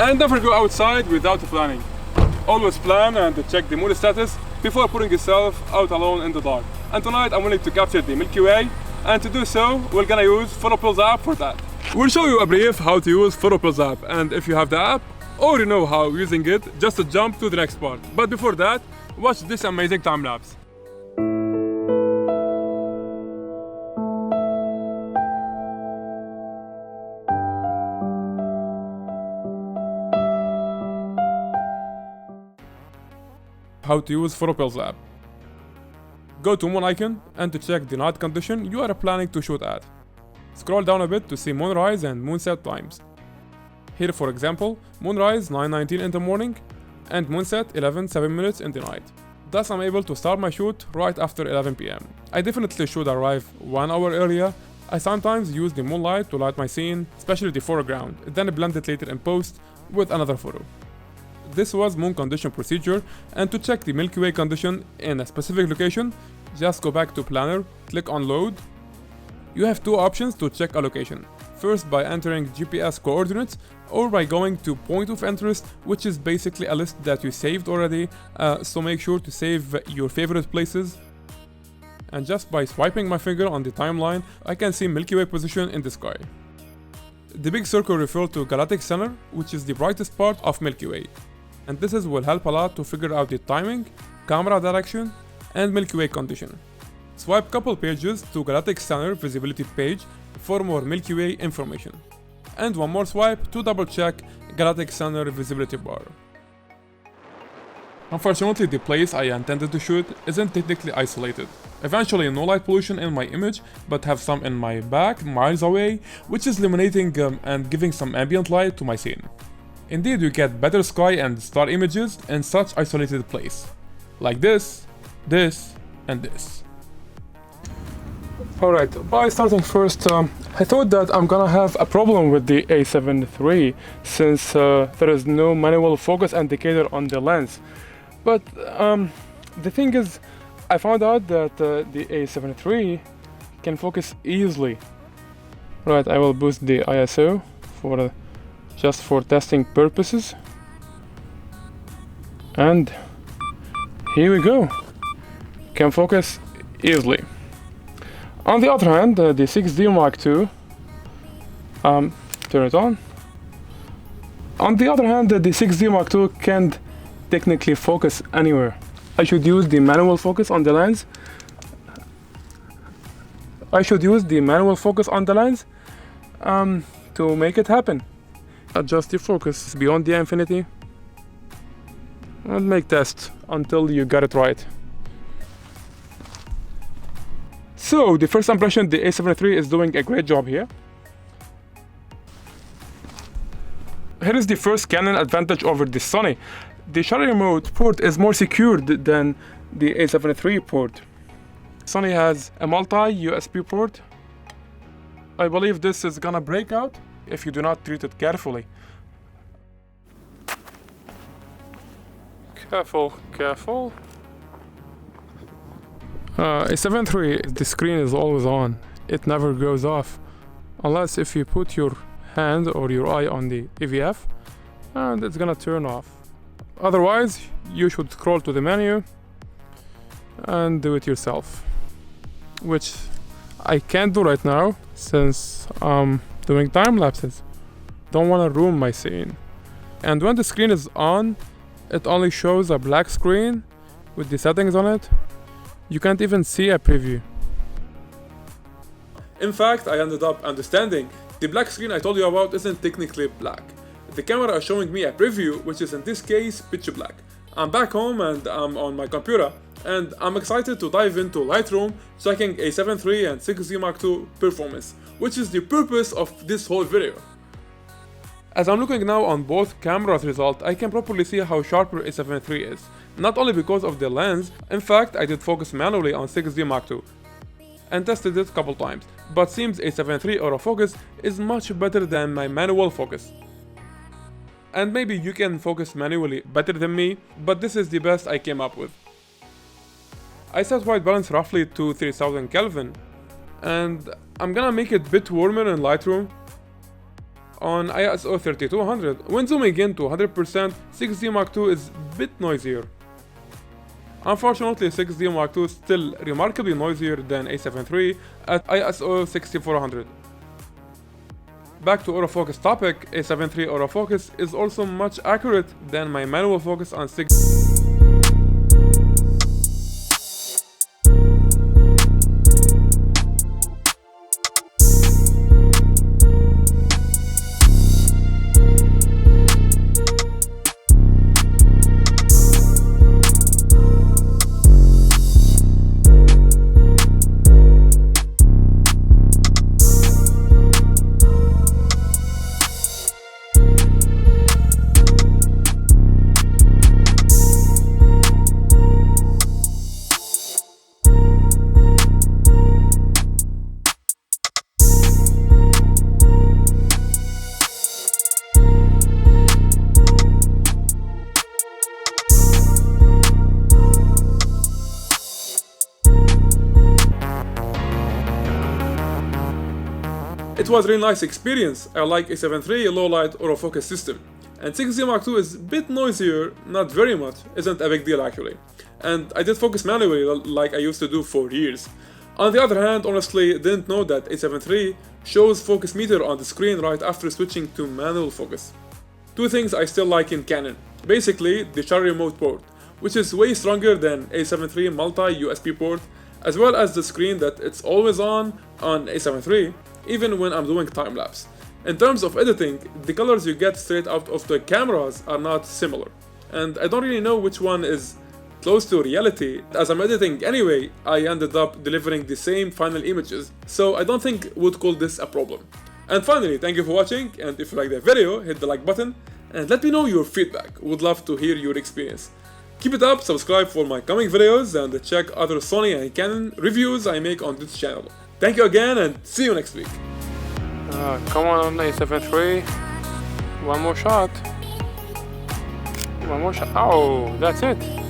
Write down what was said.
And never go outside without planning. Always plan and check the moon status before putting yourself out alone in the dark. And tonight I'm willing to capture the Milky Way, and to do so we're gonna use PhotoPills app for that. We'll show you a brief how to use PhotoPills app, and if you have the app or you know how using it, just to jump to the next part. But before that, watch this amazing time lapse. How to use PhotoPills app. Go to moon icon and to check the night condition you are planning to shoot at. Scroll down a bit to see moonrise and moonset times. Here for example, moonrise 9:19 in the morning and moonset 11:07 in the night. Thus I'm able to start my shoot right after 11 PM. I definitely should arrive 1 hour earlier. I sometimes use the moonlight to light my scene, especially the foreground, then blend it later in post with another photo. This was moon condition procedure, and to check the Milky Way condition in a specific location, just go back to planner, click on load. You have two options to check a location. First by entering GPS coordinates, or by going to point of interest, which is basically a list that you saved already, so make sure to save your favorite places. And just by swiping my finger on the timeline, I can see Milky Way position in the sky. The big circle refers to galactic center, which is the brightest part of Milky Way. And this will help a lot to figure out the timing, camera direction, and Milky Way condition. Swipe couple pages to Galactic Center visibility page for more Milky Way information. And one more swipe to double check Galactic Center visibility bar. Unfortunately, the place I intended to shoot isn't technically isolated. Eventually no light pollution in my image, but have some in my back miles away, which is illuminating and giving some ambient light to my scene. Indeed, you get better sky and star images in such isolated place. Like this, and this. Alright, by starting first, I thought that I'm gonna have a problem with the A7 III since there is no manual focus indicator on the lens. But the thing is, I found out that the A7 III can focus easily. Right, I will boost the ISO for just for testing purposes. And here we go. Can focus easily. On the other hand, the 6D Mark II, turn it on. On the other hand, the 6D Mark II can't technically focus anywhere. I should use the manual focus on the lens. To make it happen. Adjust the focus beyond the infinity and make tests until you get it right. So the first impression, the A7 III is doing a great job here. Here is the first Canon advantage over the Sony. The shutter remote port is more secured than the A7 III port. Sony has a multi-USB port. I believe this is gonna break out if you do not treat it carefully. Careful. A7 III, the screen is always on. It never goes off. Unless if you put your hand or your eye on the EVF, and it's gonna turn off. Otherwise, you should scroll to the menu and do it yourself. Which I can't do right now since I'm doing time lapses. Don't wanna ruin my scene. And when the screen is on, it only shows a black screen with the settings on it. You can't even see a preview. In fact, I ended up understanding the black screen I told you about isn't technically black. The camera is showing me a preview, which is in this case pitch black. I'm back home and I'm on my computer, and I'm excited to dive into Lightroom, checking A7 III and 6D Mark II performance, which is the purpose of this whole video. As I'm looking now on both cameras' results, I can properly see how sharper A7 III is. Not only because of the lens, in fact I did focus manually on 6D Mark II and tested it a couple times, but seems A7 III autofocus is much better than my manual focus. And maybe you can focus manually better than me, but this is the best I came up with. I set white balance roughly to 3000 Kelvin, and I'm gonna make it a bit warmer in Lightroom. on ISO 3200. When zooming in to 100%, 6D Mark II is a bit noisier. Unfortunately, 6D Mark II is still remarkably noisier than A7 III at ISO 6400. Back to autofocus topic, A7 III autofocus is also much accurate than my manual focus on 6. It was a really nice experience. I like A7 III low light autofocus system. And 6D Mark II is a bit noisier, not very much, isn't a big deal actually. And I did focus manually like I used to do for years. On the other hand, honestly, didn't know that A7 III shows focus meter on the screen right after switching to manual focus. Two things I still like in Canon. Basically, the shutter remote port, which is way stronger than A7 III multi-USB port, as well as the screen that it's always on A7 III, even when I'm doing time-lapse. In terms of editing, the colors you get straight out of the cameras are not similar, and I don't really know which one is close to reality. As I'm editing anyway, I ended up delivering the same final images, so I don't think would call this a problem. And finally, thank you for watching, and if you like the video, hit the like button, and let me know your feedback. Would love to hear your experience. Keep it up, subscribe for my coming videos, and check other Sony and Canon reviews I make on this channel. Thank you again, and see you next week. Come on, A7 III. One more shot. One more shot. Oh, that's it.